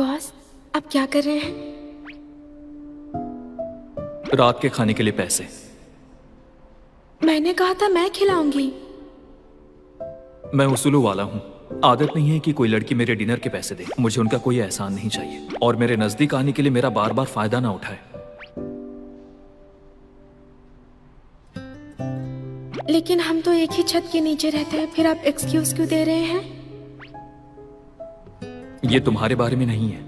Boss, आप क्या कर रहे हैं? रात के खाने के लिए पैसे। मैंने कहा था मैं खिलाऊंगी। मैं उसूलों वाला हूँ। आदत नहीं है कि कोई लड़की मेरे डिनर के पैसे दे। मुझे उनका कोई एहसान नहीं चाहिए और मेरे नजदीक आने के लिए मेरा बार बार फायदा ना उठाए। लेकिन हम तो एक ही छत के नीचे रहते हैं, फिर आप एक्सक्यूज क्यों दे रहे हैं? ये तुम्हारे बारे में नहीं है।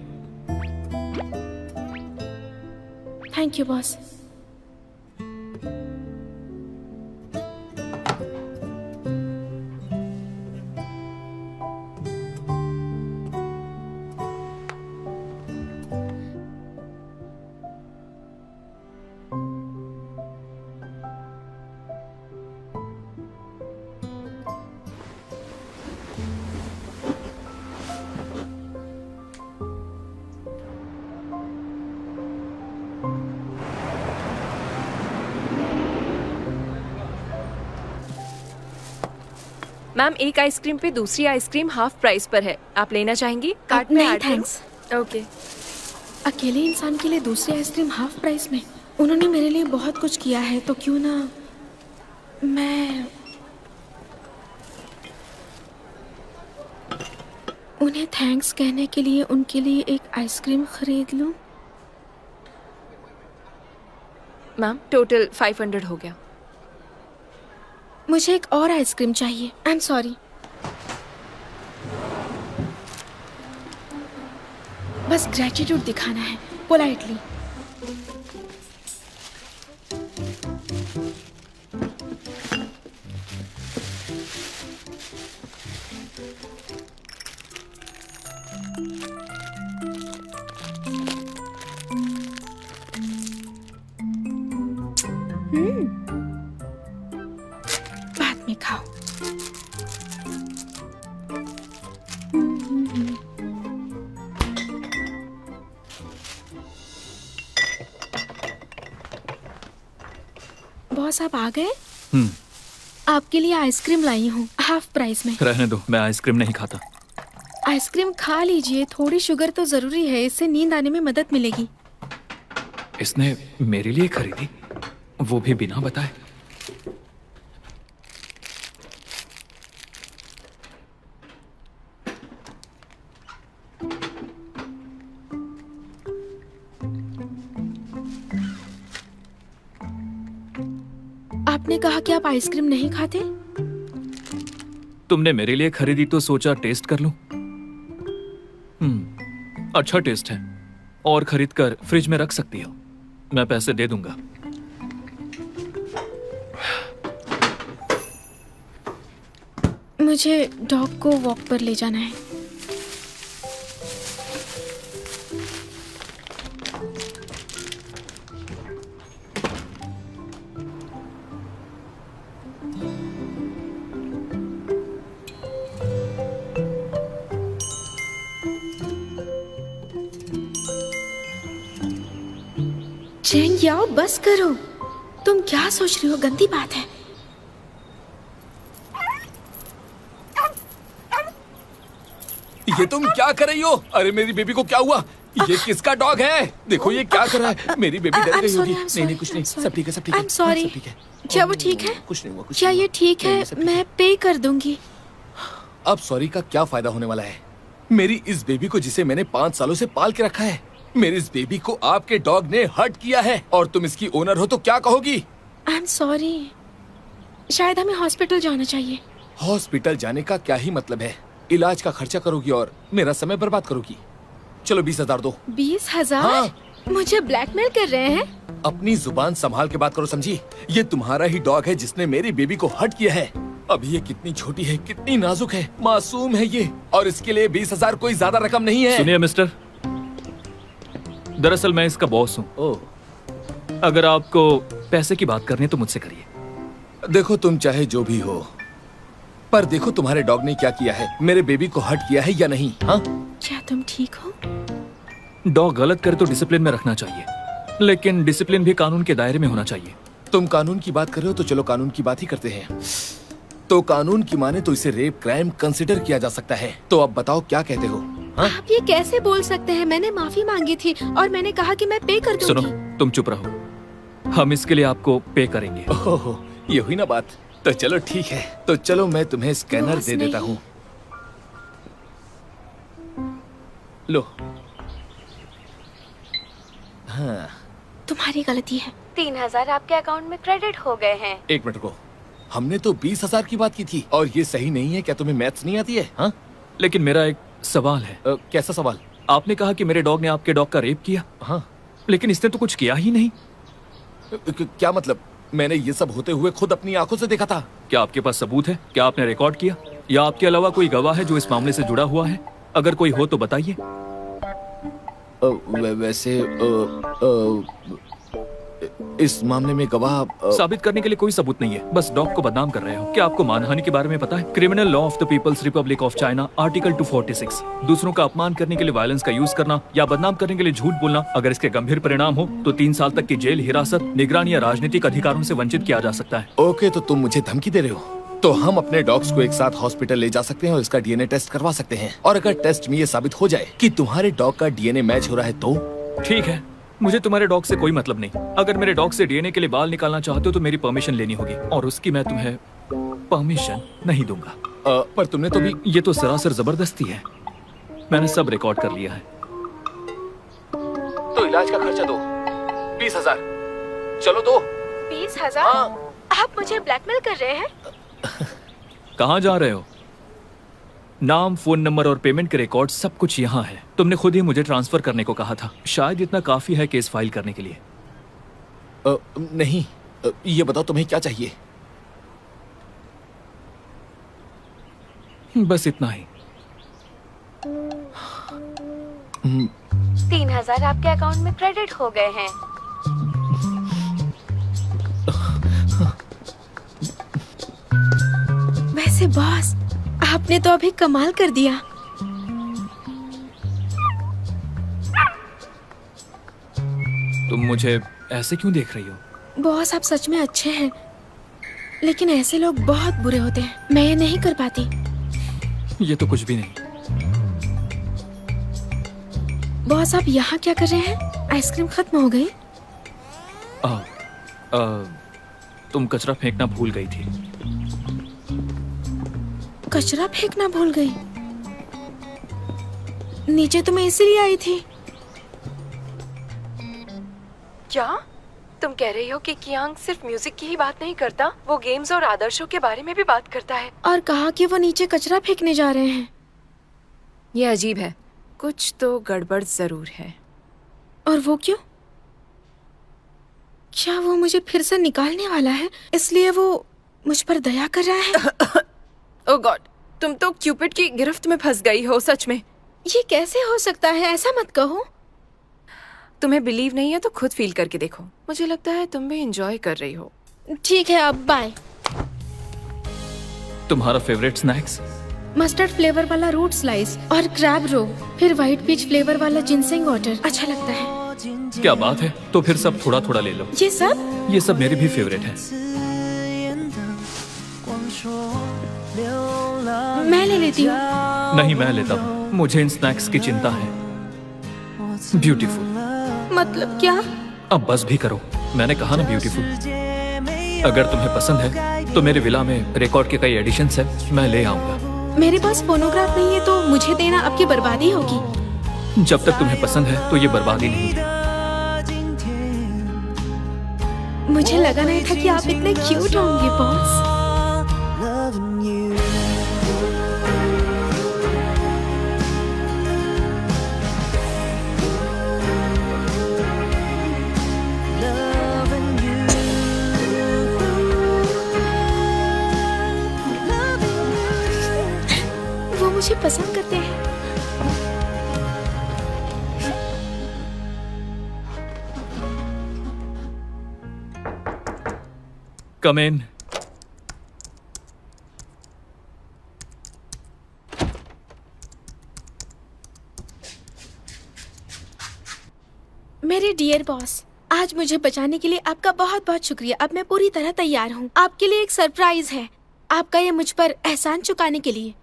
Thank you boss. मैम, एक आइसक्रीम पे दूसरी आइसक्रीम हाफ प्राइस पर है। आप लेना चाहेंगी? कार्ट में नहीं, ऐड करूं? थैंक्स। ओके। अकेले इंसान के लिए दूसरी आइसक्रीम हाफ प्राइस में? उन्होंने मेरे लिए बहुत कुछ किया है, तो क्यों ना मैं उन्हें थैंक्स कहने के लिए उनके लिए एक आइसक्रीम खरीद लूं? मैम, टोटल 500 हो गया। मुझे एक और आइसक्रीम चाहिए। I am sorry. बस ग्रेटिट्यूड दिखाना है, पोलाइटली। बाद में खाओ। बॉस, आप आ गए? आपके लिए आइसक्रीम लाई हूँ हाफ प्राइस में। रहने दो, मैं आइसक्रीम नहीं खाता। आइसक्रीम खा लीजिए, थोड़ी शुगर तो जरूरी है, इससे नींद आने में मदद मिलेगी। इसने मेरे लिए खरीदी, वो भी बिना बताए। आपने कहा कि आप आइसक्रीम नहीं खाते? तुमने मेरे लिए खरीदी तो सोचा टेस्ट कर लूं। अच्छा टेस्ट है और खरीद कर फ्रिज में रख सकती हो। मैं पैसे दे दूंगा। मुझे डॉग को वॉक पर ले जाना है। चैन याओ, बस करो। तुम क्या सोच रही हो? गंदी बात है। ये तुम क्या कर रही हो? अरे मेरी बेबी को क्या हुआ? ये किसका डॉग है? देखो ये क्या कर रहा है। मेरी बेबी डर गई होगी। नहीं कुछ नहीं, सब ठीक है, सब ठीक है। I'm sorry. सब ठीक है। क्या वो ठीक है? कुछ नहीं हुआ, कुछ क्या नहीं ये हुआ। ठीक नहीं, है? सब ठीक मैं पे कर दूंगी। अब सॉरी का क्या फायदा होने वाला है? मेरी इस बेबी को जिसे मैंने 5 सालों से पाल के रखा है, मेरी इस बेबी को आपके डॉग ने हर्ट किया है और तुम इसकी ओनर हो तो क्या कहोगी? I am sorry. शायद हमें हॉस्पिटल जाना चाहिए। हॉस्पिटल जाने का क्या ही मतलब है? इलाज का खर्चा करोगी और मेरा समय बर्बाद करोगी। चलो 20,000 दो। 20,000? हाँ। मुझे ब्लैकमेल कर रहे हैं? अपनी जुबान संभाल के बात करो, समझी? ये तुम्हारा ही डॉग है जिसने मेरी बेबी को हर्ट किया है। अभी ये कितनी छोटी है, कितनी नाजुक है, मासूम है ये, और इसके लिए 20,000 कोई ज्यादा रकम नहीं है। सुनिए मिस्टर, दरअसल मैं इसका बॉस हूँ। ओह। अगर आपको पैसे की बात करनी है तो मुझसे करिए। देखो तुम चाहे जो भी हो, पर देखो तुम्हारे डॉग ने क्या किया है, मेरे बेबी को हर्ट किया है या नहीं? हाँ, क्या तुम ठीक हो? डॉग गलत करे तो डिसिप्लिन में रखना चाहिए, लेकिन डिसिप्लिन भी कानून के दायरे में होना चाहिए। तुम कानून की बात कर रहे हो तो चलो कानून की बात ही करते हैं। तो कानून की माने तो इसे रेप क्राइम कंसिडर किया जा सकता है। तो अब बताओ क्या कहते हो? हाँ? आप ये कैसे बोल सकते हैं? मैंने माफी मांगी थी और मैंने कहा कि मैं पे कर सुनो, दूंगी। तुम चुप रहो। हम इसके लिए आपको पे करेंगे। ओहो, ये हुई ना बात। तो चलो ठीक है, तो चलो मैं तुम्हें स्कैनर बॉस, दे देता नहीं। हूँ। लो। हाँ, तुम्हारी गलती है। 3000 आपके अकाउंट में क्रेडिट हो गए हैं। एक मिनट रुको। हमने तो 20,000 की बात की थी और ये सही नहीं है। क्या तुम्हें मैथ्स नहीं आती है? हाँ? लेकिन मेरा एक सवाल है। कैसा सवाल? आपने कहा कि मेरे डॉग ने आपके डॉग का रेप किया, हाँ। लेकिन इसने तो कुछ किया ही नहीं। क्या मतलब? मैंने ये सब होते हुए खुद अपनी आंखों से देखा था। क्या आपके पास सबूत है? क्या आपने रिकॉर्ड किया? या आपके अलावा कोई गवाह है जो इस मामले से जुड़ा हुआ है? अगर कोई हो तो बताइए। वैसे इस मामले में गवाह साबित करने के लिए कोई सबूत नहीं है, बस डॉग को बदनाम कर रहे हो। क्या आपको मानहानि के बारे में पता है? Criminal law of the People's Republic of China article 246, दूसरों का अपमान करने के लिए वायलेंस का यूज करना या बदनाम करने के लिए झूठ बोलना, अगर इसके गंभीर परिणाम हो तो 3 साल तक की जेल, हिरासत, निगरानी या राजनीतिक अधिकारों से वंचित किया जा सकता है। ओके, तो तुम मुझे धमकी दे रहे हो? तो हम अपने डॉग्स को एक साथ हॉस्पिटल ले जा सकते हैं और इसका डीएनए टेस्ट करवा सकते हैं। और अगर टेस्ट में ये साबित हो जाए कि तुम्हारे डॉग का डीएनए मैच हो रहा है तो? ठीक है, मुझे तुम्हारे डॉग से कोई मतलब नहीं। अगर मेरे डॉग से डीएनए के लिए बाल निकालना चाहते हो तो मेरी परमिशन लेनी होगी, और उसकी मैं तुम्हें परमिशन नहीं दूंगा। पर तुमने तो भी। ये तो सरासर जबरदस्ती है। मैंने सब रिकॉर्ड कर लिया है। तो इलाज का खर्चा दो, 20,000। चलो दो। 20,000? हाँ। आप मुझे ब्लैकमेल कर रहे हैं? कहाँ जा रहे हो? नाम, फोन नंबर और पेमेंट के रिकॉर्ड सब कुछ यहाँ है। तुमने खुद ही मुझे ट्रांसफर करने को कहा था। शायद इतना काफी है केस फाइल करने के लिए। नहीं, ये बताओ तुम्हें क्या चाहिए? बस इतना ही। 3000 आपके अकाउंट में क्रेडिट हो गए हैं। वैसे बॉस, आपने तो अभी कमाल कर दिया। तुम मुझे ऐसे क्यों देख रही हो? बॉस, आप सच में अच्छे हैं, लेकिन ऐसे लोग बहुत बुरे होते हैं। मैं ये नहीं कर पाती। ये तो कुछ भी नहीं। बॉस, आप यहाँ क्या कर रहे हैं? आइसक्रीम खत्म हो गई। तुम कचरा फेंकना भूल गई थी। कचरा फेंकना भूल गई? नीचे तो मैं इसीलिए आई थी। क्या तुम कह रही हो कि कियांग सिर्फ म्यूजिक की ही बात नहीं करता, वो गेम्स और आदर्शों के बारे में भी बात करता है? और कहा कि वो नीचे कचरा फेंकने जा रहे हैं। ये अजीब है, कुछ तो गड़बड़ जरूर है। और वो क्यों? क्या वो मुझे फिर से निकालने वाला है, इसलिए वो मुझ पर दया कर रहा है? ओह गॉड, तुम तो क्यूपिड की गिरफ्त में फंस गई हो। सच में ये कैसे हो सकता है? ऐसा मत कहो। तुम्हें बिलीव नहीं है तो खुद फील करके देखो। मुझे लगता है तुम भी एंजॉय कर रही हो। ठीक है, अब बाय। तुम्हारा फेवरेट स्नैक्स? मस्टर्ड फ्लेवर वाला रूट स्लाइस और क्रैब रो, फिर व्हाइट पीच फ्लेवर वाला जिनसेंग वाटर अच्छा लगता है। क्या बात है, तो फिर सब थोड़ा थोड़ा ले लो। ये सब? ये सब मेरे भी फेवरेट है। मैं ले लेती हूँ। नहीं, मैं लेता हूँ। मुझे इन स्नैक्स की चिंता है। ब्यूटीफुल। मतलब क्या? अब बस भी करो, मैंने कहा ना ब्यूटीफुल। अगर तुम्हें पसंद है तो मेरे विला में रिकॉर्ड के कई एडिशंस है, मैं ले आऊंगा। मेरे पास फोनोग्राफ नहीं है तो मुझे देना आपकी बर्बादी होगी। जब तक तुम्हें पसंद है तो ये बर्बादी नहीं है। मुझे लगा नहीं था कि आप इतने क्यूट होंगे बॉस। वो मुझे पसंद करते हैं। कम इन। मेरे डियर बॉस, आज मुझे बचाने के लिए आपका बहुत बहुत शुक्रिया। अब मैं पूरी तरह तैयार हूँ। आपके लिए एक सरप्राइज है, आपका ये मुझ पर एहसान चुकाने के लिए।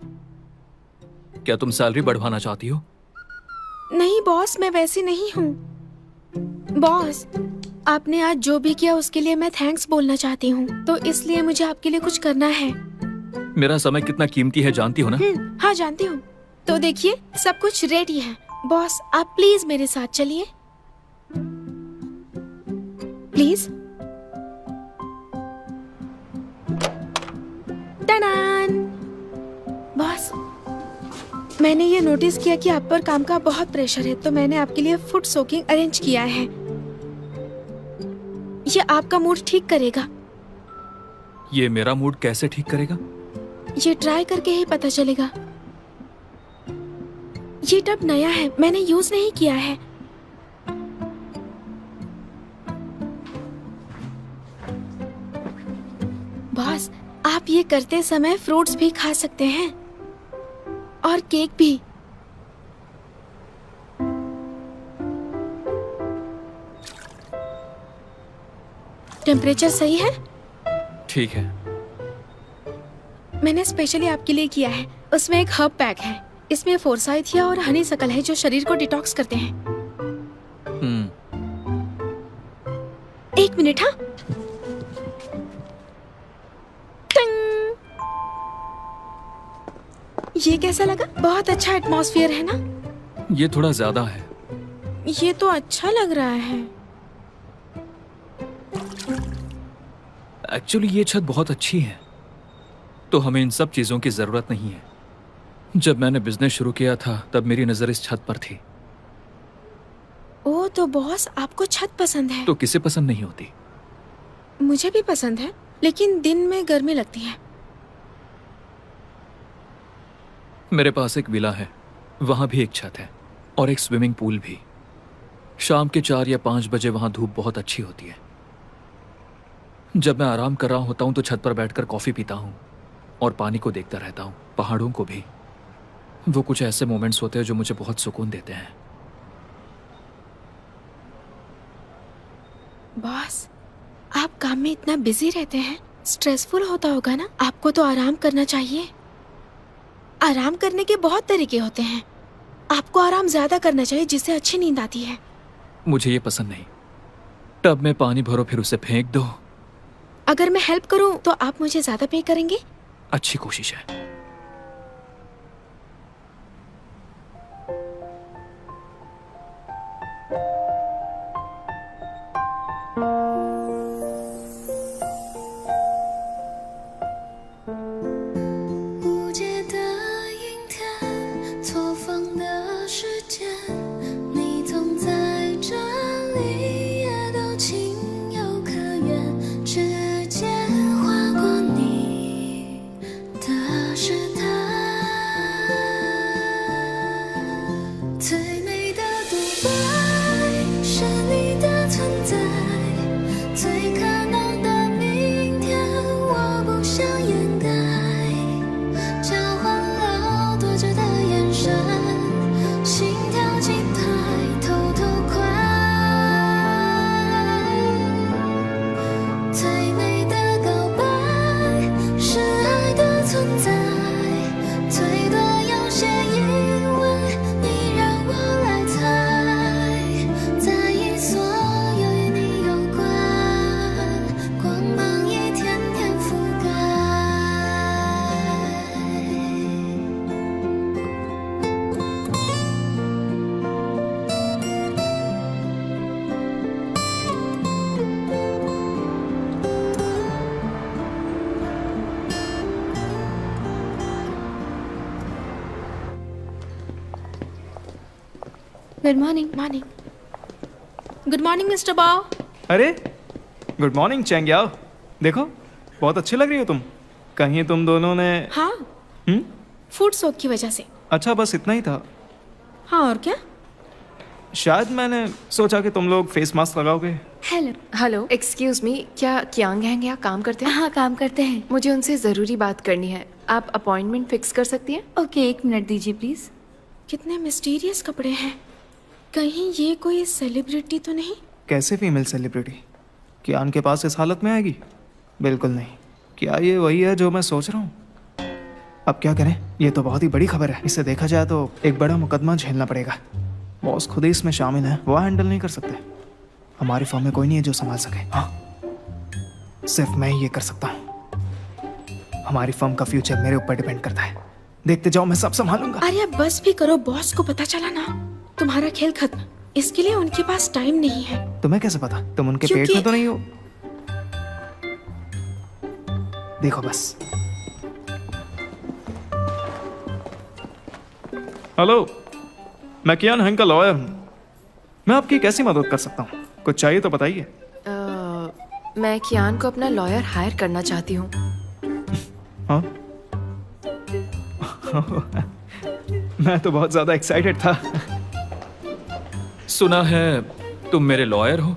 क्या तुम सैलरी बढ़वाना चाहती हो? नहीं बॉस, मैं वैसी नहीं हूँ। बॉस, आपने आज जो भी किया उसके लिए मैं थैंक्स बोलना चाहती हूँ, तो इसलिए मुझे आपके लिए कुछ करना है। मेरा समय कितना कीमती है जानती हो ना? हाँ जानती हूँ। तो देखिए सब कुछ रेडी है। बॉस आप प्लीज मेरे साथ चलिए, प्लीज। टनान! बॉस, मैंने ये नोटिस किया कि आप पर काम का बहुत प्रेशर है, तो मैंने आपके लिए फुट सोकिंग अरेंज किया है। ये आपका मूड ठीक करेगा। ये मेरा मूड कैसे ठीक करेगा? ये ट्राई करके ही पता चलेगा। ये टब नया है, मैंने यूज नहीं किया है। बॉस, आप ये करते समय फ्रूट्स भी खा सकते हैं और केक भी। टेम्परेचर सही है? ठीक है। मैंने स्पेशली आपके लिए किया है। उसमें एक हर्ब पैक है, इसमें फोर्साइथिया और हनी सकल है जो शरीर को डिटॉक्स करते हैं। एक मिनट। हाँ, टंग! ये कैसा लगा? बहुत अच्छा एटमॉस्फेयर है ना? ये थोड़ा ज्यादा है। ये तो अच्छा लग रहा है। एक्चुअली ये छत बहुत अच्छी है, तो हमें इन सब चीजों की जरूरत नहीं है। जब मैंने बिजनेस शुरू किया था तब मेरी नजर इस छत पर थी। ओह, तो बॉस आपको छत पसंद है? तो किसे पसंद नहीं होती? मुझे भी पसंद है, लेकिन दिन में गर्मी लगती है। मेरे पास एक विला है, वहां भी एक छत है और एक स्विमिंग पूल भी। शाम के 4 या 5 बजे वहां धूप बहुत अच्छी होती है। जब मैं आराम कर रहा होता हूं तो छत पर बैठकर कॉफी पीता हूं और पानी को देखता रहता हूं, पहाड़ों को भी। वो कुछ ऐसे मोमेंट्स होते हैं जो मुझे बहुत सुकून देते हैं। बॉस, आप काम में इतना बिजी रहते हैं, स्ट्रेसफुल होता होगा ना? आपको तो आराम करना चाहिए। आराम करने के बहुत तरीके होते हैं। आपको आराम ज्यादा करना चाहिए, जिससे अच्छी नींद आती है। मुझे ये पसंद नहीं। टब में पानी भरो फिर उसे फेंक दो। अगर मैं हेल्प करूं तो आप मुझे ज्यादा पे करेंगे? अच्छी कोशिश है। Good morning. Morning. Good morning mister बाओ। अरे गुड मॉर्निंग चैंग याओ। देखो बहुत अच्छी लग रही हो तुम। कहीं तुम दोनों ने हाँ, फूड सोक की वजह से। अच्छा बस इतना ही था। हाँ और क्या? शायद मैंने सोचा कि तुम लोग फेस मास्क लगाओगे। हेलो, एक्सक्यूज मी, क्या कियांग हैंग यहाँ काम करते हैं? हाँ काम करते हैं। मुझे उनसे जरूरी बात करनी है। आप अपॉइंटमेंट फिक्स कर सकती हैं? ओके, 1 मिनट दीजिए प्लीज। कितने मिस्टीरियस कपड़े हैं। कहीं ये कोई सेलिब्रिटी तो नहीं? कैसे फीमेल सेलिब्रिटी कियान के पास इस हालत में आएगी? बिल्कुल नहीं। क्या ये वही है जो मैं सोच रहा हूँ? अब क्या करें, ये तो बहुत ही बड़ी खबर है। इसे देखा जाए तो एक बड़ा मुकदमा झेलना पड़ेगा। बॉस खुद ही इसमें शामिल है, वो हैंडल नहीं कर सकते। हमारी फर्म में कोई नहीं है जो संभाल सके। हाँ, सिर्फ मैं ही ये कर सकता हूँ। हमारी फर्म का फ्यूचर मेरे ऊपर डिपेंड करता है। देखते जाओ, मैं सब संभालूंगा। अरे अब बस भी करो, बॉस को पता चला ना तुम्हारा खेल खत्म। इसके लिए उनके पास टाइम नहीं है। तुम्हें कैसे पता? तुम उनके पेट क्योंकि- में तो नहीं हो। देखो बस। हेलो, मैं कियान हेंग का लॉयर हूँ। मैं आपकी कैसी मदद कर सकता हूँ? कुछ चाहिए तो बताइए। मैं कियान को अपना लॉयर हायर करना चाहती हूँ। हाँ? मैं तो बहुत ज्यादा एक्साइटेड था। सुना है तुम मेरे लॉयर हो।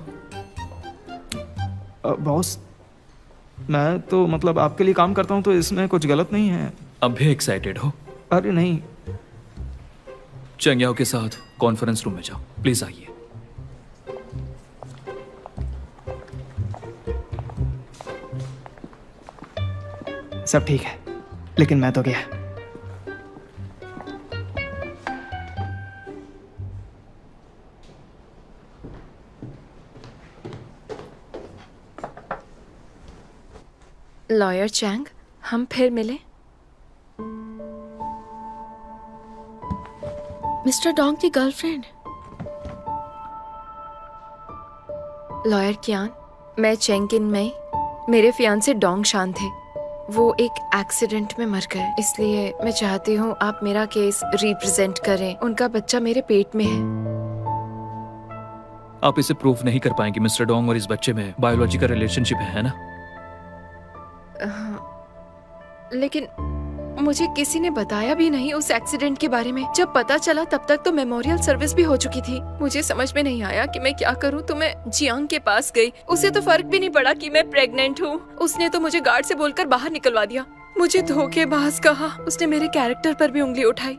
बॉस, मैं तो मतलब आपके लिए काम करता हूँ, तो इसमें कुछ गलत नहीं है। अब भी एक्साइटेड हो? अरे नहीं। चंग्याओ के साथ कॉन्फ्रेंस रूम में जाओ, प्लीज आइए। सब ठीक है, लेकिन मैं तो गया। लॉयर चैंग, हम फिर मिले। मिस्टर डोंग की गर्लफ्रेंड। लॉयर कियान, मैं चेंग किन मई, मेरे फियांसे डोंग शान थे। वो एक एक्सीडेंट में मर गए, इसलिए मैं चाहती हूँ आप मेरा केस रिप्रेजेंट करें। उनका बच्चा मेरे पेट में है। आप इसे प्रूव नहीं कर पाएंगे। मिस्टर डोंग और इस बच्चे में बायोलॉजिकल रिलेशनशिप है ना? लेकिन मुझे किसी ने बताया भी नहीं उस एक्सीडेंट के बारे में। जब पता चला तब तक तो मेमोरियल सर्विस भी हो चुकी थी। मुझे समझ में नहीं आया कि मैं क्या करूं, तो मैं जियांग के पास गई। उसे तो फर्क भी नहीं पड़ा कि मैं प्रेग्नेंट हूं। उसने तो मुझे गार्ड से बोलकर बाहर निकलवा दिया। मुझे धोखेबाज कहा। उसने मेरे कैरेक्टर पर भी उंगली उठाई।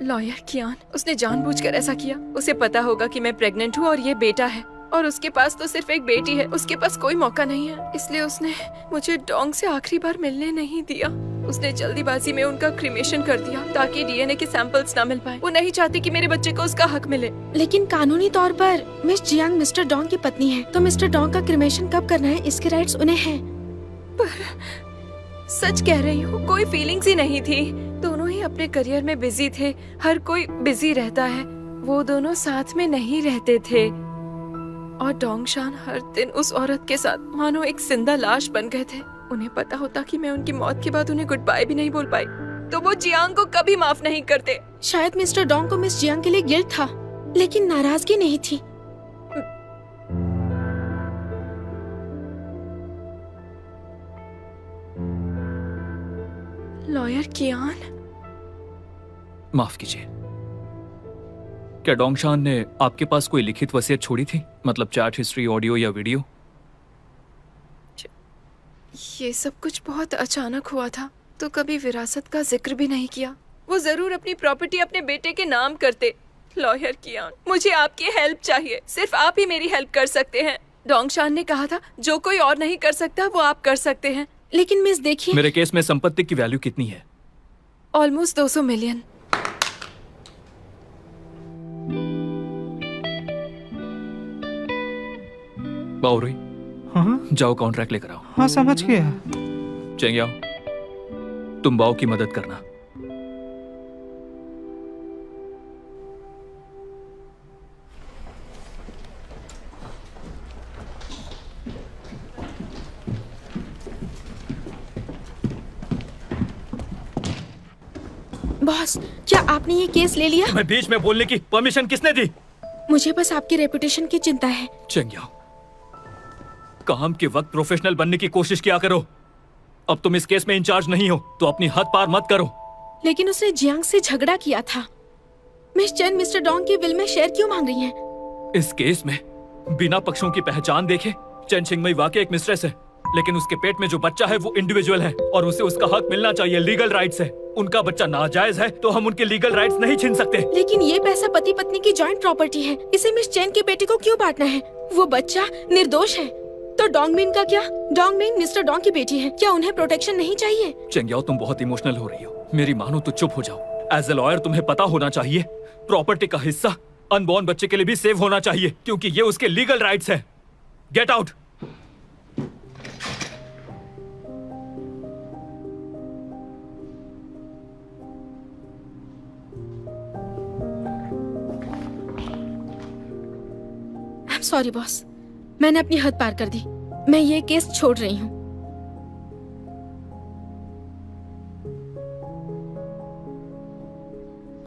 लॉयर कियान, उसने जानबूझकर ऐसा किया। उसे पता होगा कि मैं प्रेग्नेंट हूँ और ये बेटा है, और उसके पास तो सिर्फ एक बेटी है। उसके पास कोई मौका नहीं है, इसलिए उसने मुझे डोंग से आखिरी बार मिलने नहीं दिया। उसने जल्दीबाजी में उनका क्रीमेशन कर दिया ताकि डीएनए के सैंपल्स ना मिल पाए। वो नहीं चाहती कि मेरे बच्चे को उसका हक मिले। लेकिन कानूनी तौर पर मिस जियांग मिस्टर डोंग की पत्नी है, तो मिस्टर डोंग का क्रिमेशन कब करना है इसके राइट्स उन्हें हैं। पर सच कह रही हूँ, कोई फीलिंग्स ही नहीं थी। दोनों ही अपने करियर में बिजी थे। हर कोई बिजी रहता है, वो दोनों साथ में नहीं रहते थे। और डोंगशान हर दिन उस औरत के साथ मानो एक जिंदा लाश बन गए थे। उन्हें पता होता कि मैं उनकी मौत के बाद उन्हें गुड बाय भी नहीं बोल पाई, तो वो जियांग को कभी माफ नहीं करते। शायद मिस्टर डोंग को मिस जियांग के लिए गिल्ट था, लेकिन नाराजगी नहीं थी। लॉयर कियान, माफ कीजिए। क्या डोंगशान ने आपके पास कोई लिखित वसीयत छोड़ी थी? मतलब चैट हिस्ट्री, ऑडियो या वीडियो? ये सब कुछ बहुत अचानक हुआ था, तो कभी विरासत का जिक्र भी नहीं किया। वो जरूर अपनी प्रॉपर्टी अपने बेटे के नाम करते। लॉयर कियान, मुझे आपकी हेल्प चाहिए। सिर्फ आप ही मेरी हेल्प कर सकते हैं। डोंगशान ने कहा था जो कोई और नहीं कर सकता वो आप कर सकते हैं। लेकिन मिस देखिए, मेरे केस में संपत्ति की वैल्यू कितनी है? Almost 200 million. बाउरी, हाँ जाओ कॉन्ट्रैक्ट लेकर आओ। हाँ, समझ गया। चेंग्याओ, तुम बाओ की मदद करना। बॉस, क्या आपने ये केस ले लिया? मैं बीच में बोलने की परमिशन किसने दी? मुझे बस आपकी रेपुटेशन की चिंता है। चेंग्याओ, काम के वक्त प्रोफेशनल बनने की कोशिश किया करो। अब तुम इस केस में इंचार्ज नहीं हो, तो अपनी हद पार मत करो। लेकिन उसने जियांग से झगड़ा किया था। मिस चेन मिस्टर डोंग की विल में शेयर क्यों मांग रही हैं? इस केस में बिना पक्षों की पहचान देखे चेन चिंगमई वाकई एक मिस्ट्रेस है, लेकिन उसके पेट में जो बच्चा है वो इंडिविजुअल है और उसे उसका हक मिलना चाहिए। लीगल राइट्स है। उनका बच्चा नाजायज है तो हम उनके लीगल राइट्स नहीं छीन सकते। लेकिन ये पैसा पति पत्नी की जॉइंट प्रॉपर्टी है, इसे मिस चेन के बेटे को क्यों बांटना है? वो बच्चा निर्दोष है। तो डोंगमिन का क्या? डोंगमिन मिस्टर डोंग की बेटी है, क्या उन्हें प्रोटेक्शन नहीं चाहिए? चेंग्याओ, तुम बहुत इमोशनल हो रही हो। मेरी मानो तो चुप हो जाओ। एज ए लॉयर तुम्हें पता होना चाहिए प्रॉपर्टी का हिस्सा अनबॉर्न बच्चे के लिए भी सेव होना चाहिए, क्योंकि ये उसके लीगल राइट्स है। Get out. I am sorry boss, मैंने अपनी हद पार कर दी। मैं ये केस छोड़ रही हूँ।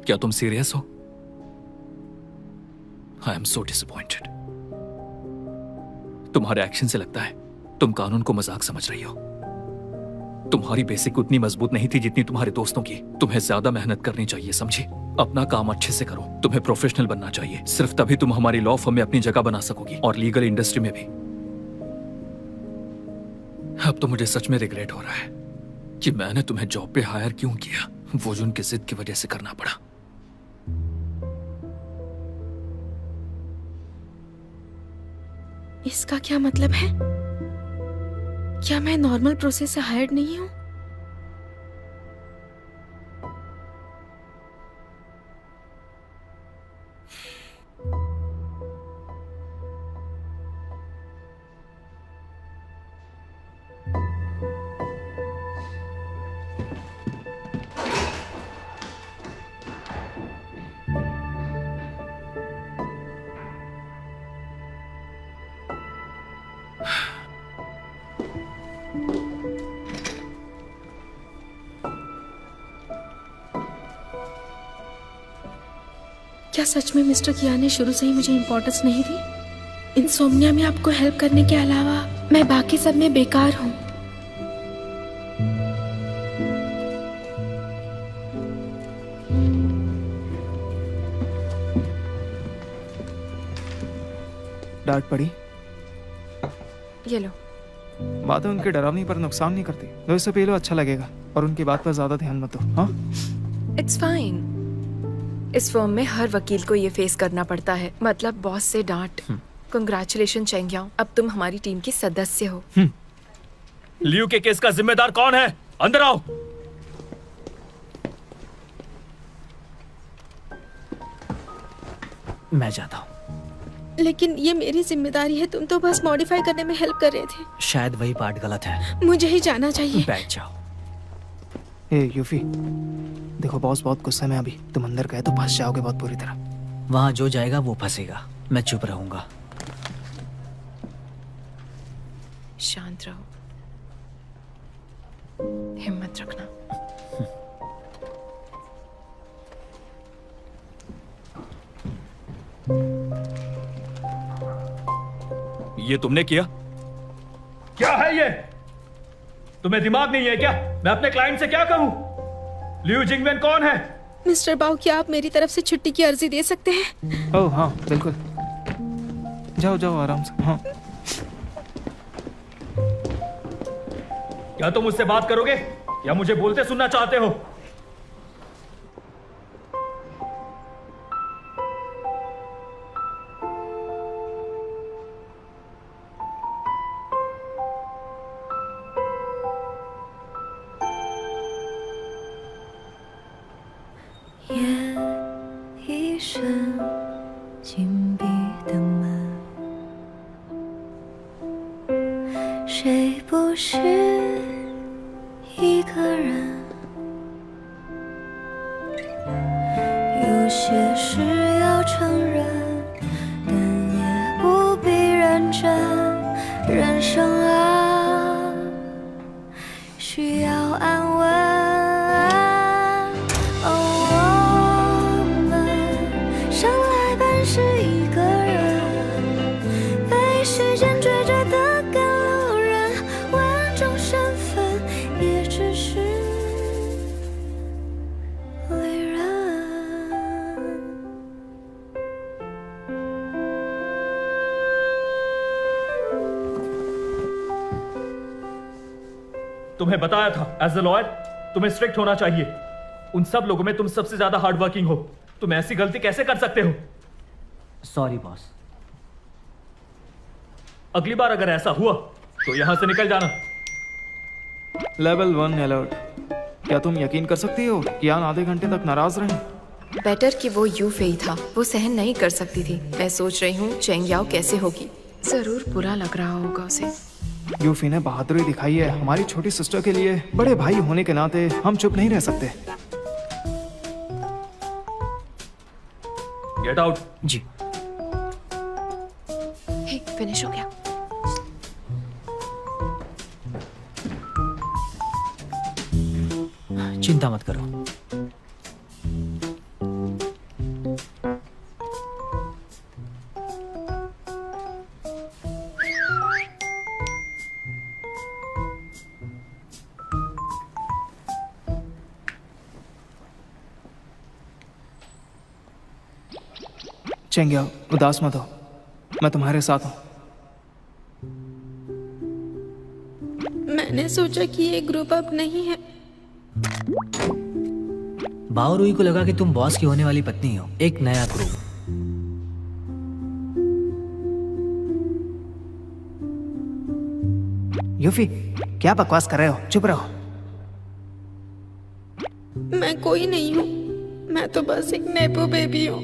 क्या तुम सीरियस हो? I am so disappointed. तुम्हारे एक्शन से लगता है तुम कानून को मजाक समझ रही हो। तुम्हारी बेसिक उतनी मजबूत नहीं थी जितनी तुम्हारे दोस्तों की। तुम्हें ज्यादा मेहनत करनी चाहिए, समझी? अपना काम अच्छे से करो। तुम्हें प्रोफेशनल बनना चाहिए। सिर्फ तभी तुम हमारी लॉ फर्म में अपनी जगह बना सकोगी, और लीगल इंडस्ट्री में भी। अब तो मुझे सच में रिग्रेट हो रहा है कि मैंने तुम्हें जॉब पे हायर क्यों किया। वो जो उनकी जिद की वजह से करना पड़ा। इसका क्या मतलब है? क्या मैं नॉर्मल प्रोसेस से हायर्ड नहीं हूँ? क्या सच में मिस्टर किया ने शुरू से ही मुझे इम्पोर्टेंस नहीं दी? इंसोम्निया में आपको हेल्प करने के अलावा मैं बाकी सब में बेकार हूँ। डांट पड़ी? ये लो। बातें उनके डरावनी पर नुकसान नहीं करती। लो इसे पी लो, अच्छा लगेगा। और उनकी बात पर ज्यादा ध्यान मत दो। हाँ, इट्स फाइन। इस फर्म में हर वकील को ये फेस करना पड़ता है, मतलब बॉस से डांट। कंग्रेचुलेशन चेंगियाओ, अब तुम हमारी टीम की सदस्य हो। लियू के केस का जिम्मेदार कौन है? अंदर आओ। मैं जाता हूँ। लेकिन ये मेरी जिम्मेदारी है। तुम तो बस मॉडिफाई करने में हेल्प कर रहे थे। शायद वही पार्ट गलत है। मुझे ही जाना चाहिए। बैठ जाओ। ए यूफी, देखो बॉस बहुत गुस्से में। अभी तुम अंदर गए तो फंस जाओगे बहुत बुरी तरह। वहां जो जाएगा वो फंसेगा। मैं चुप रहूंगा। शांत रहो, हिम्मत रखना। ये तुमने किया? क्या है ये? तुम्हें दिमाग नहीं है क्या? मैं अपने क्लाइंट से क्या कहूं? लियू जिंगवेन कौन है? मिस्टर बाउ, क्या आप मेरी तरफ से छुट्टी की अर्जी दे सकते हैं? ओह हाँ बिल्कुल, जाओ जाओ आराम से। हाँ, क्या तुम मुझसे बात करोगे या मुझे बोलते सुनना चाहते हो?一扇紧闭的门，谁不是一个人？有些事要承认，但也不必认真。人生啊，需要安稳。是一个人，被时间追着的赶路人，万种身份也只是旅人。तुम्हें बताया था एज अ लॉयर तुम्हें स्ट्रिक्ट होना चाहिए। उन सब लोगों में तुम सबसे ज्यादा हार्ड वर्किंग हो। तुम ऐसी गलती कैसे कर सकते हो? Sorry boss. अगली बार अगर ऐसा हुआ तो यहां से निकल जाना। Level 1 alert. क्या तुम यकीन कर सकती हो कि यान आधे घंटे तक नाराज रहे? बेटर कि वो यू फेई था, वो सहन नहीं कर सकती थी। मैं सोच रही हूँ चेंग याओ कैसे होगी। जरूर बुरा लग रहा होगा उसे। यूफी ने बहादुरी दिखाई है हमारी छोटी सिस्टर के लिए। बड़े भाई होने के नाते हम चुप नहीं रह सकते। Get out. जी। हे, फिनिश हो गया। चिंता मत करो। चेंग याओ, उदास मत हो, मैं तुम्हारे साथ हूँ। मैंने सोचा कि ये ग्रुप अब नहीं है। बाओरुई को लगा कि तुम बॉस की होने वाली पत्नी हो। एक नया ग्रुप। यूफी, क्या बकवास कर रहे हो? चुप रहो। मैं कोई नहीं हूँ, मैं तो बस एक नेपो बेबी हूँ।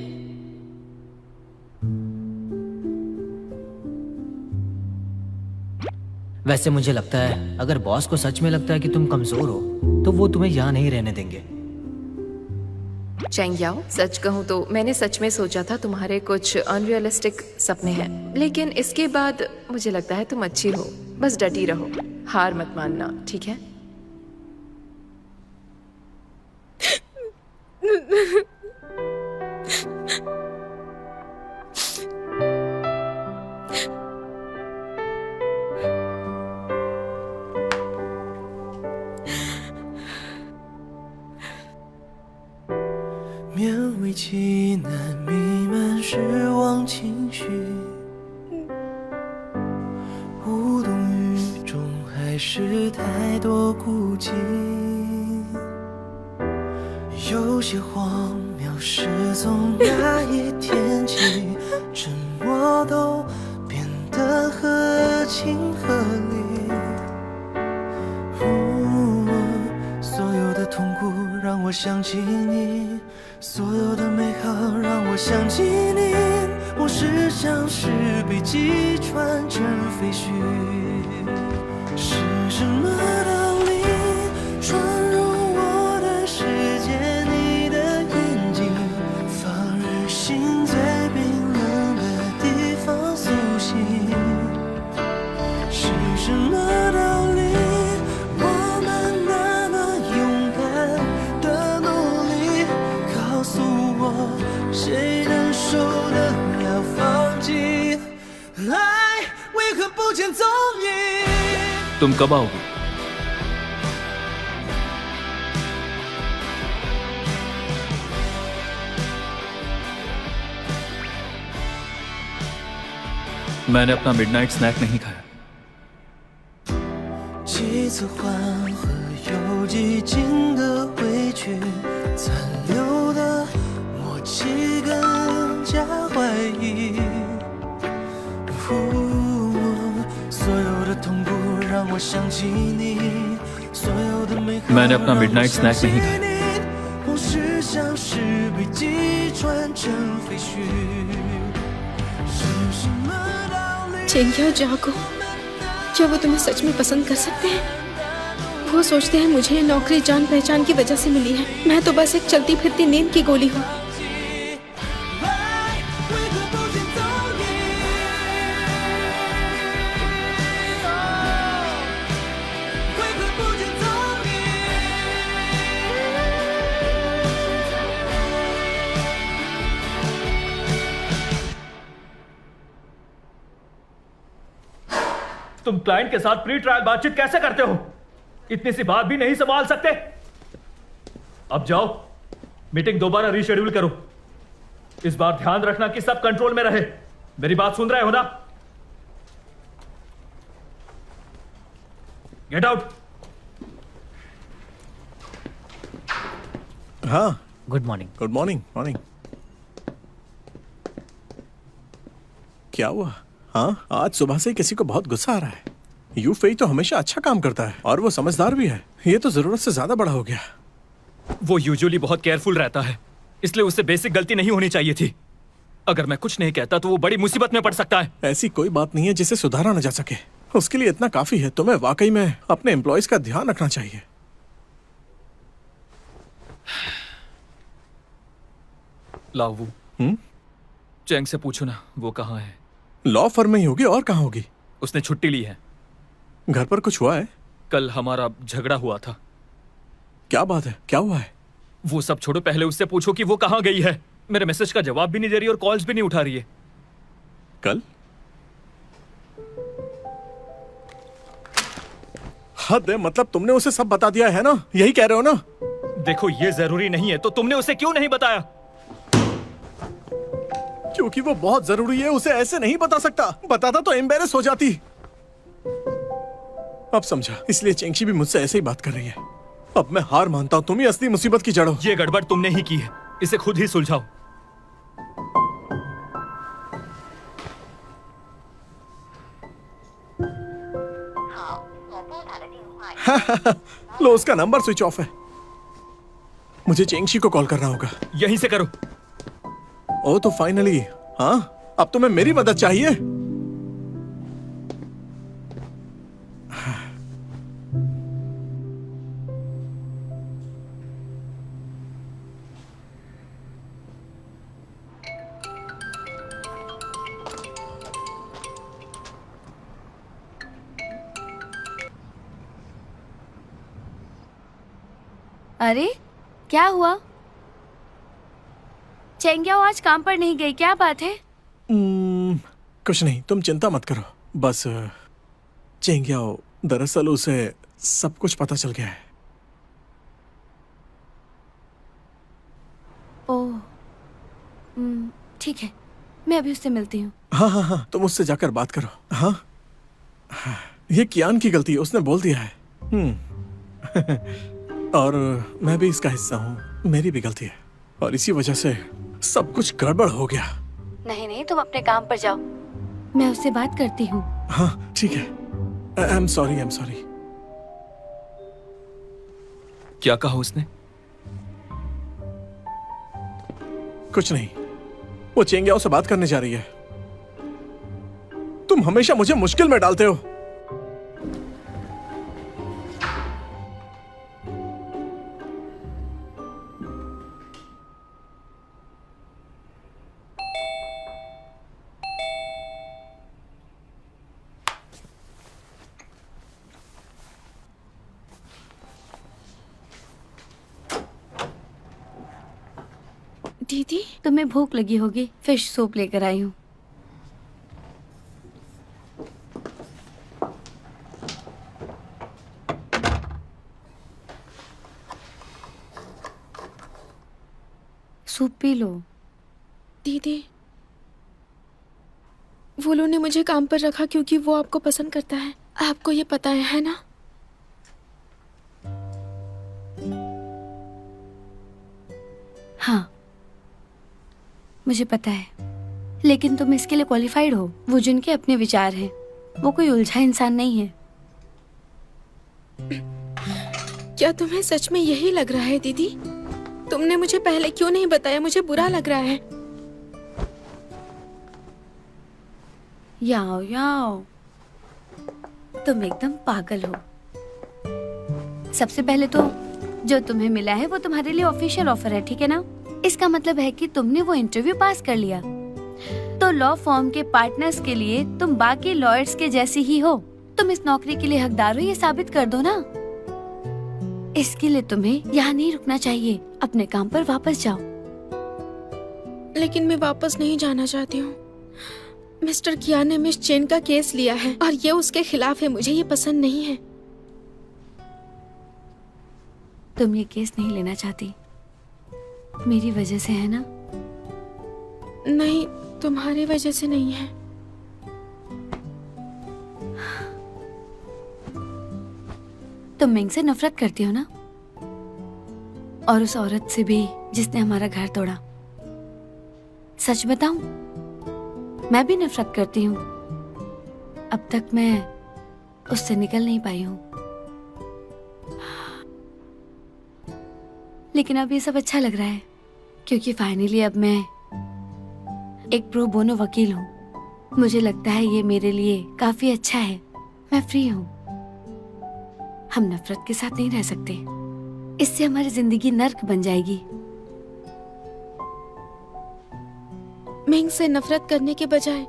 वैसे मुझे लगता है अगर बॉस को सच में लगता है कि तुम कमजोर हो तो वो तुम्हें यहाँ नहीं रहने देंगे। चेंग याओ, सच कहूँ तो मैंने सच में सोचा था तुम्हारे कुछ अनरियलिस्टिक सपने हैं, लेकिन इसके बाद मुझे लगता है तुम अच्छी हो। बस डटी रहो, हार मत मानना, ठीक है?勉为其难，弥漫失望情绪，无动于衷，还是太多顾忌。有些荒谬是从那一天起，沉默都变得合情合理。所有的痛苦让我想起你，所有的美好让我想起你。往事像是被击穿成废墟，是什么道理闯入我的世界？你的眼睛放任心在冰冷的地方苏醒，是什么道理？我们那么勇敢的努力，告诉我谁能受得了放弃？爱为何不见踪影？ तुम कब आओगे? मैंने अपना मिडनाइट स्नैक नहीं खाया। 几次缓和又激进的委屈，残留的默契更加怀疑。所有的痛苦让我想起你，所有的美好 मैंने अपना मिडनाइट स्नैक नहीं खाया। 往事像是被击穿成废墟，是什么道理？ चेंग जाको, क्या वो तुम्हें सच में पसंद कर सकते हैं? वो सोचते हैं मुझे ये नौकरी जान पहचान की वजह से मिली है। मैं तो बस एक चलती फिरती नींद की गोली हूँ। तुम क्लाइंट के साथ प्री ट्रायल बातचीत कैसे करते हो? इतनी सी बात भी नहीं संभाल सकते? अब जाओ, मीटिंग दोबारा रीशेड्यूल करो। इस बार ध्यान रखना कि सब कंट्रोल में रहे। मेरी बात सुन रहे हो ना? Get out. हाँ, good morning. Good morning. Morning. क्या हुआ? हाँ, आज सुबह से किसी को बहुत गुस्सा आ रहा है। यू फेई तो हमेशा अच्छा काम करता है और वो समझदार भी है। ये तो जरूरत से ज्यादा बड़ा हो गया। वो यूजुअली बहुत केयरफुल रहता है, इसलिए उससे बेसिक गलती नहीं होनी चाहिए थी। अगर मैं कुछ नहीं कहता तो वो बड़ी मुसीबत में पड़ सकता है। ऐसी कोई बात नहीं है जिसे सुधारा न जा सके। उसके लिए इतना काफी है। तुम्हें वाकई में अपने एम्प्लॉयज का ध्यान रखना चाहिए। लावू, चैंग से पूछो ना वो कहाँ है। लॉ फर्म में ही होगी, और कहाँ होगी? उसने छुट्टी ली है। घर पर कुछ हुआ है? कल हमारा झगड़ा हुआ था। क्या बात है, क्या हुआ है? वो सब छोड़ो, पहले उससे पूछो कि वो कहाँ गई है। मेरे मैसेज का जवाब भी नहीं दे रही और कॉल्स भी नहीं उठा रही है। कल? हद है, मतलब तुमने उसे सब बता दिया है ना? यही कह रहे हो ना? देखो ये जरूरी नहीं है, तो तुमने उसे क्यों नहीं बताया? क्योंकि वो बहुत जरूरी है, उसे ऐसे नहीं बता सकता। बताता तो एम्बेरस हो जाती। अब समझा, इसलिए चेंगशी भी मुझसे ऐसे ही बात कर रही है। अब मैं हार मानता हूँ, तुम ही असली मुसीबत की जड़ हो। ये गड़बड़ तुमने ही की है, इसे खुद ही सुलझाओ। लो, उसका नंबर स्विच ऑफ है। मुझे चेंगशी को कॉल करना होगा। यहीं से करो। ओ तो फाइनली, हाँ, अब तुम्हें मेरी मदद चाहिए। अरे क्या हुआ? चेंग्याओ आज काम पर नहीं गई, क्या बात है? कुछ नहीं, तुम चिंता मत करो। बस चेंग्याओ, दरअसल उसे सब कुछ पता चल गया है। ओह, ठीक है, मैं अभी उससे मिलती हूँ। हाँ हाँ हाँ, तुम उससे जाकर बात करो। हाँ, ये कियान की गलती है, उसने बोल दिया है। और मैं भी इसका हिस्सा हूँ, मेरी भी गलती है, और इसी वजह से सब कुछ गड़बड़ हो गया। नहीं नहीं, तुम अपने काम पर जाओ, मैं उससे बात करती हूँ। हाँ ठीक है। I am sorry, I am sorry. क्या कहा उसने? कुछ नहीं, वो चेंग्याओ से बात करने जा रही है। तुम हमेशा मुझे मुश्किल में डालते हो। दीदी, तुम्हें भूख लगी होगी, फिश सूप लेकर आई हूँ। Soup P low. दीदी, वोलू ने मुझे काम पर रखा क्योंकि वो आपको पसंद करता है। आपको ये पता है ना? हाँ, मुझे पता है, लेकिन तुम इसके लिए क्वालिफाइड हो। वो जिनके अपने विचार हैं, वो कोई उलझा इंसान नहीं है। क्या तुम्हें सच में यही लग रहा है दीदी? तुमने मुझे पहले क्यों नहीं बताया? मुझे बुरा लग रहा है। याओ याओ, तुम एकदम पागल हो। सबसे पहले तो जो तुम्हें मिला है वो तुम्हारे लिए ऑफिशियल ऑफर है, ठीक है ना? इसका मतलब है कि तुमने वो इंटरव्यू पास कर लिया, तो लॉ फर्म के पार्टनर्स के लिए तुम बाकी लॉयर्स के जैसी ही हो। तुम इस नौकरी के लिए हकदार हो, ये साबित कर दो ना। इसके लिए तुम्हें यहाँ नहीं रुकना चाहिए, अपने काम पर वापस जाओ। लेकिन मैं वापस नहीं जाना चाहती हूँ। मिस्टर कियान ने मिस चेन का केस लिया है और ये उसके खिलाफ है। मुझे ये पसंद नहीं है। तुम ये केस नहीं लेना चाहती, मेरी वजह से है ना? नहीं, तुम्हारी वजह से नहीं है। तुम मिंग से नफरत करती हो ना, और उस औरत से भी जिसने हमारा घर तोड़ा। सच बताऊं, मैं भी नफरत करती हूँ। अब तक मैं उससे निकल नहीं पाई हूँ, लेकिन अब ये सब अच्छा लग रहा है क्योंकि फाइनली अब मैं एक प्रो बोनो वकील हूँ। मुझे लगता है ये मेरे लिए काफी अच्छा है। मैं फ्री हूँ। हम नफरत के साथ नहीं रह सकते, इससे हमारी जिंदगी नर्क बन जाएगी। मिंग से नफरत करने के बजाय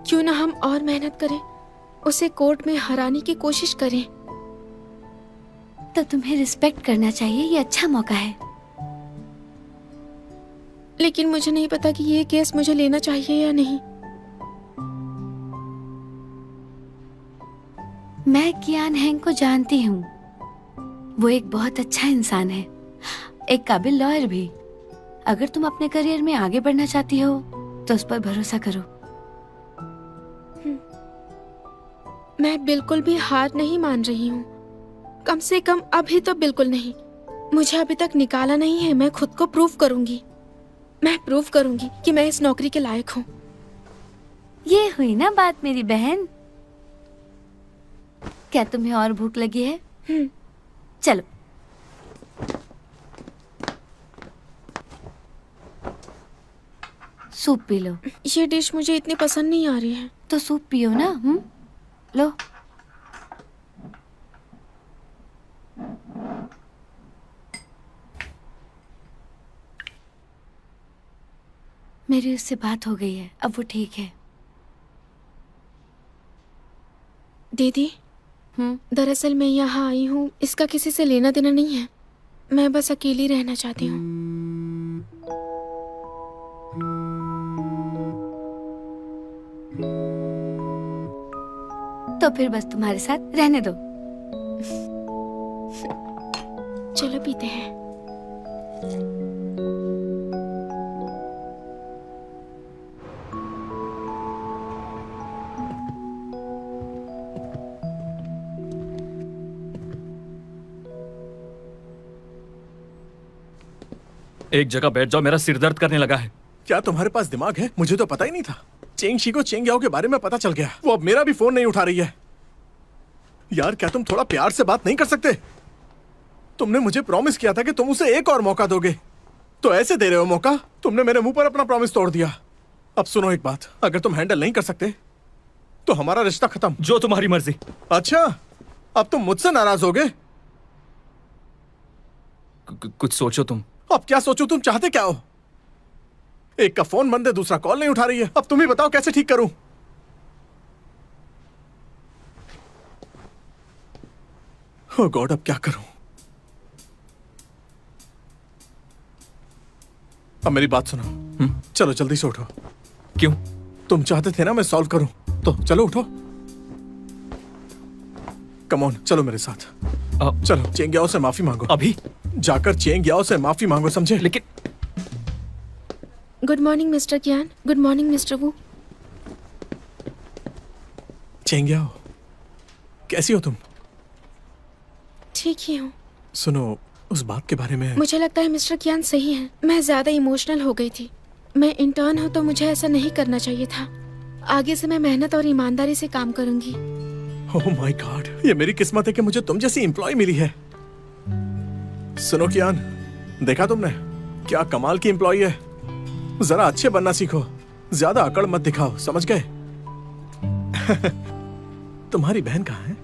क्यों ना हम और मेहनत करें, उसे कोर्ट में हराने की कोशिश करें। तो तुम्हें रिस्पेक्ट करना चाहिए, ये अच्छा मौका है। लेकिन मुझे नहीं पता कि ये केस मुझे लेना चाहिए या नहीं। मैं कियान हैंग को जानती हूँ। वो एक बहुत अच्छा इंसान है, एक काबिल लॉयर भी। अगर तुम अपने करियर में आगे बढ़ना चाहती हो तो उस पर भरोसा करो। मैं बिल्कुल भी हार नहीं मान रही हूँ, कम से कम अभी तो बिल्कुल नहीं। मुझे अभी तक निकाला नहीं है। मैं खुद को प्रूव करूंगी। मैं प्रूव करूंगी कि मैं इस नौकरी के लायक हूँ। ये हुई ना बात मेरी बहन। क्या तुम्हें और भूख लगी है? चलो। Soup P low. ये डिश मुझे इतनी पसंद नहीं आ रही है। तो सूप पियो ना। लो। मेरी उससे बात हो गई है, अब वो ठीक है। दीदी, दरअसल मैं यहाँ आई हूँ, इसका किसी से लेना देना नहीं है। मैं बस अकेली रहना चाहती हूँ। तो फिर बस तुम्हारे साथ रहने दो। चलो पीते हैं। एक जगह बैठ जाओ, मेरा सिर दर्द करने लगा है। क्या तुम्हारे पास दिमाग है? मुझे तो पता ही नहीं था। चेंग शी को चेंग याओ के बारे में पता चल गया। वो अब मेरा भी फोन नहीं उठा रही है। यार क्या तुम थोड़ा प्यार से बात नहीं कर सकते? तुमने मुझे प्रॉमिस किया था कि तुम उसे एक और मौका दोगे, तो ऐसे दे रहे हो मौका? तुमने मेरे मुंह पर अपना प्रॉमिस तोड़ दिया। अब सुनो एक बात, अगर तुम हैंडल नहीं कर सकते तो हमारा रिश्ता खत्म। जो तुम्हारी मर्जी। अच्छा, अब तुम मुझसे नाराज होगे? कुछ सोचो तुम। अब क्या सोचूं? तुम चाहते क्या हो? एक का फोन बंद है, दूसरा कॉल नहीं उठा रही है। अब तुम ही बताओ कैसे ठीक करूं? ओह गॉड, अब क्या करूं? अब मेरी बात सुनो। चलो जल्दी से उठो। क्यों? तुम चाहते थे ना मैं सॉल्व करूं, तो चलो उठो। कम ऑन, चलो मेरे साथ। चलो चेंग याओ से माफी मांगो। अभी जाकर चेंग याओ से माफी मांगो, समझे? लेकिन गुड मॉर्निंग मिस्टर कियान। गुड मॉर्निंग मिस्टर वू। चेंग याओ, कैसी हो तुम? ठीक ही हूँ। सुनो, उस बात के बारे में मुझे लगता है मिस्टर कियान सही है। मैं ज्यादा इमोशनल हो गई थी। मैं इंटर्न हूँ तो मुझे ऐसा नहीं करना चाहिए था। आगे से मैं मेहनत और ईमानदारी से काम करूंगी। ओह माय गॉड, ये मेरी किस्मत है कि मुझे तुम जैसी एम्प्लॉय मिली है। सुनो कियान, देखा तुमने क्या कमाल की एम्प्लॉय है। जरा अच्छे बनना सीखो, ज्यादा अकड़ मत दिखाओ, समझ गए? तुम्हारी बहन कहाँ है?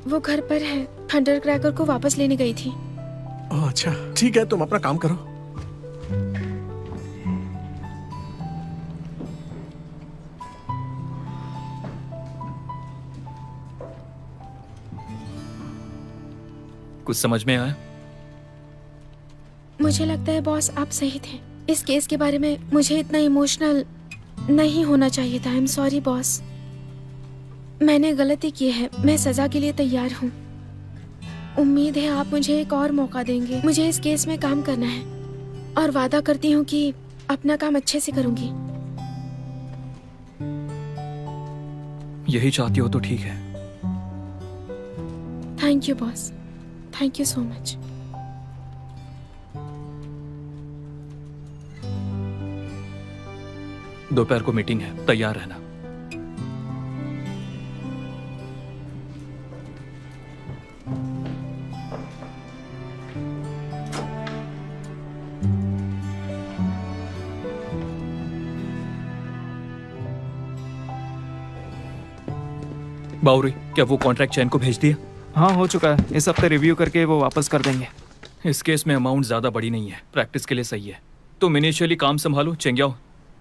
वो घर पर है। थंडर क्रैकर को वापस लेने गई थी। ओह अच्छा, ठीक है, तुम अपना काम करो। कुछ समझ में आया? मुझे लगता है बॉस आप सही थे। इस केस के बारे में मुझे इतना इमोशनल नहीं होना चाहिए था। I am sorry boss. मैंने गलती की है। मैं सजा के लिए तैयार हूँ। उम्मीद है आप मुझे एक और मौका देंगे। मुझे इस केस में काम करना है और वादा करती हूँ कि अपना काम अच्छे से करूंगी। यही चाहती हो तो ठीक है। Thank you boss. Thank you so much. दोपहर को मीटिंग है, तैयार रहना। बाउरी, क्या वो कॉन्ट्रैक्ट चैन को भेज दिया? हाँ हो चुका है, इस हफ्ते रिव्यू करके वो वापस कर देंगे। इस केस में अमाउंट ज्यादा बड़ी नहीं है, प्रैक्टिस के लिए सही है। तुम इनिशियली काम संभालो, चेंग्याओ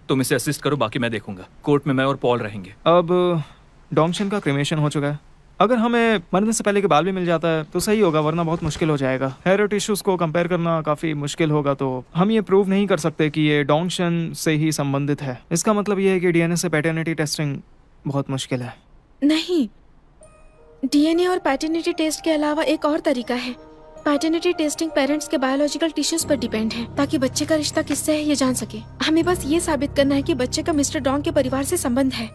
तुम इसे असिस्ट करो, बाकी मैं देखूंगा। कोर्ट में मैं और पॉल रहेंगे। अब डोंगशन का क्रिमेशन हो चुका है, अगर हमें मरने से पहले के बाल भी मिल जाता है तो सही होगा, वरना बहुत मुश्किल हो जाएगा। हेयर टिश्यूज को कंपेयर करना काफ़ी मुश्किल होगा, तो हम ये प्रूव नहीं कर सकते कि ये डोंगशन से ही संबंधित है। इसका मतलब ये है कि डीएनए से पैटर्निटी टेस्टिंग बहुत मुश्किल है। नहीं, डीएनए और पैटर्निटी टेस्ट के अलावा एक और तरीका है। पैटर्निटी टेस्टिंग पेरेंट्स के बायोलॉजिकल टिश्यूज पर डिपेंड है, ताकि बच्चे का रिश्ता किससे है ये जान सके। हमें बस ये साबित करना है कि बच्चे का मिस्टर डोंग के परिवार से संबंध है।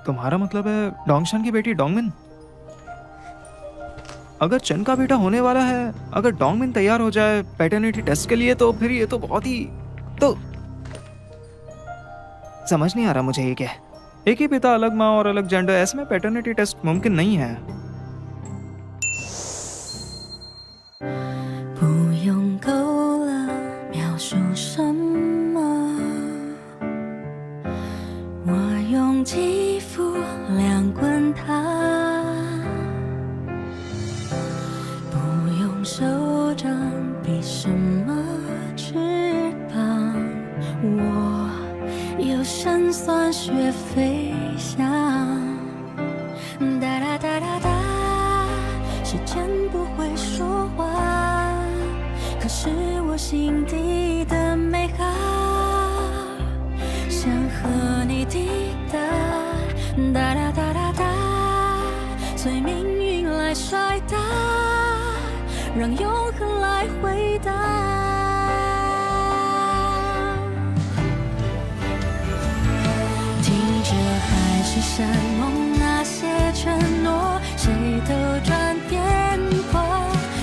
तुम्हारा मतलब है डोंगशन की बेटी डोंगमिन? अगर चन का बेटा होने वाला है, अगर डोंगमिन तैयार हो जाए पैटर्निटी टेस्ट के लिए, तो फिर ये तो बहुत ही तो समझ नहीं आ रहा मुझे ये क्या है। एक ही पिता, अलग माँ और अलग जेंडर, ऐसे में पैटर्निटी टेस्ट मुमकिन नहीं है। 不用够了描述什么，我用肌肤量滚它，不用手掌比什么翅膀，我有神算学飞翔，哒哒哒哒哒，时间不会说话，可是我心底的美好，想和你抵达，哒哒哒哒哒，随命运来甩打，让永恒来回答。听着海誓山盟那些承诺，谁都转变过，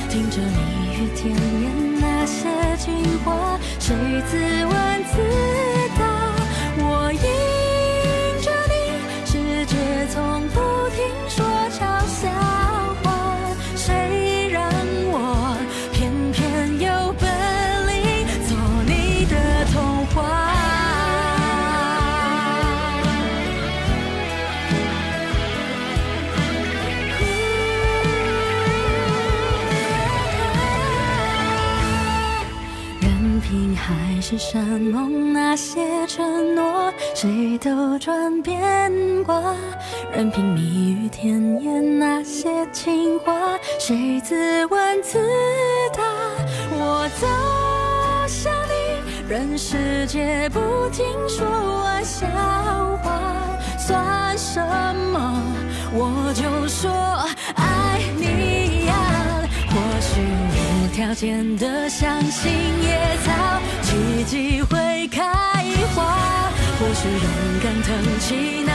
听着蜜语甜言那些情话，谁自问自答，我迎着你，世界从不停说嘲笑话，谁让我偏偏有本领做你的童话。任凭海誓山盟那些承诺，谁都转变过，任凭蜜语甜言那些情话，谁自问自答，我走向你，任世界不停说玩笑话，算什么我就说爱你呀，或许无条件的相信野草奇迹会开花，或许勇敢腾起那